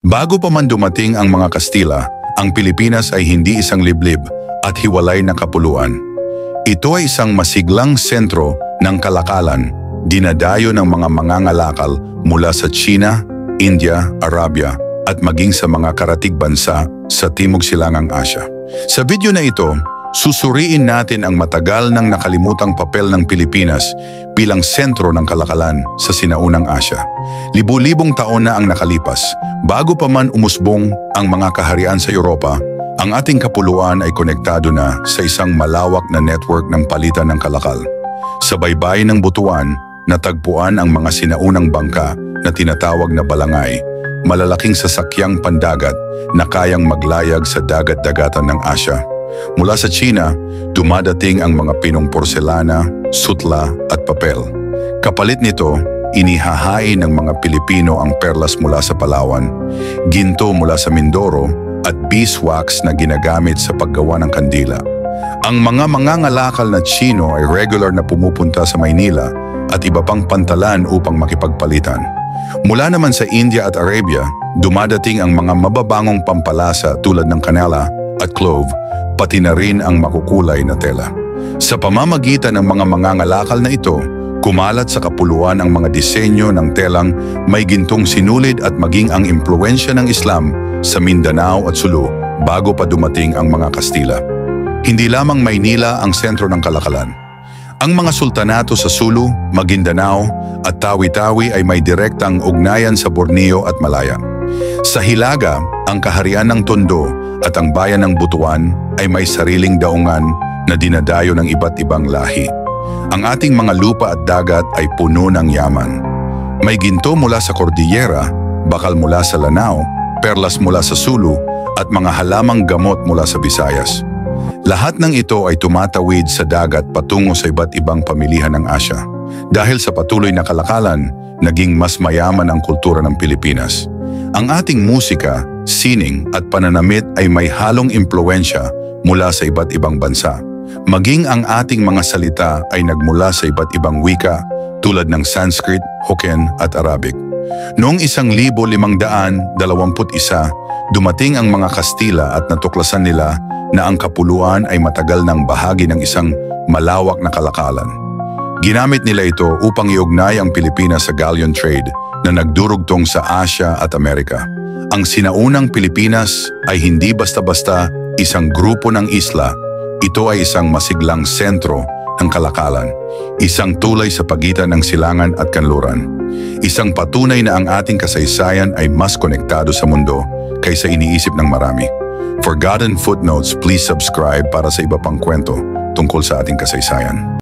Bago pa man dumating ang mga Kastila, ang Pilipinas ay hindi isang liblib at hiwalay na kapuluan. Ito ay isang masiglang sentro ng kalakalan, dinadayo ng mga mangangalakal mula sa China, India, Arabia at maging sa mga karatig bansa sa Timog Silangang Asya. Sa video na ito, susuriin natin ang matagal nang nakalimutang papel ng Pilipinas bilang sentro ng kalakalan sa sinaunang Asya. Libu-libong taon na ang nakalipas, bago pa man umusbong ang mga kaharian sa Europa, ang ating kapuluan ay konektado na sa isang malawak na network ng palitan ng kalakal. Sa baybayin ng Butuan, natagpuan ang mga sinaunang bangka na tinatawag na balangay, malalaking sasakyang pandagat na kayang maglayag sa dagat-dagatan ng Asya. Mula sa China, dumadating ang mga pinong porselana, sutla at papel. Kapalit nito, inihahain ng mga Pilipino ang perlas mula sa Palawan, ginto mula sa Mindoro at beeswax na ginagamit sa paggawa ng kandila. Ang mga mangangalakal na Chino ay regular na pumupunta sa Maynila at iba pang pantalan upang makipagpalitan. Mula naman sa India at Arabia, dumadating ang mga mababangong pampalasa tulad ng kanela at clove, pati na rin ang makukulay na tela. Sa pamamagitan ng mga mangangalakal na ito, kumalat sa kapuluan ang mga disenyo ng telang may gintong sinulid at maging ang impluwensya ng Islam sa Mindanao at Sulu bago pa dumating ang mga Kastila. Hindi lamang Maynila ang sentro ng kalakalan. Ang mga sultanato sa Sulu, Maguindanao at Tawi-Tawi ay may direktang ugnayan sa Borneo at Malaya. Sa Hilaga, ang kaharian ng Tondo at ang bayan ng Butuan ay may sariling daungan na dinadayo ng iba't ibang lahi. Ang ating mga lupa at dagat ay puno ng yaman. May ginto mula sa Cordillera, bakal mula sa Lanao, perlas mula sa Sulu at mga halamang gamot mula sa Visayas. Lahat ng ito ay tumatawid sa dagat patungo sa iba't ibang pamilihan ng Asya. Dahil sa patuloy na kalakalan, naging mas mayaman ang kultura ng Pilipinas. Ang ating musika, sining at pananamit ay may halong impluwensya mula sa iba't ibang bansa. Maging ang ating mga salita ay nagmula sa iba't ibang wika tulad ng Sanskrit, Hokkien at Arabic. Noong 1521, dumating ang mga Kastila at natuklasan nila na ang kapuluan ay matagal ng bahagi ng isang malawak na kalakalan. Ginamit nila ito upang iugnay ang Pilipinas sa galleon trade na nagdurugtong sa Asya at Amerika. Ang sinaunang Pilipinas ay hindi basta-basta isang grupo ng isla, ito ay isang masiglang sentro ng kalakalan, isang tulay sa pagitan ng silangan at kanluran, isang patunay na ang ating kasaysayan ay mas konektado sa mundo kaysa iniisip ng marami. For Forgotten Footnotes, please subscribe para sa iba pang kwento tungkol sa ating kasaysayan.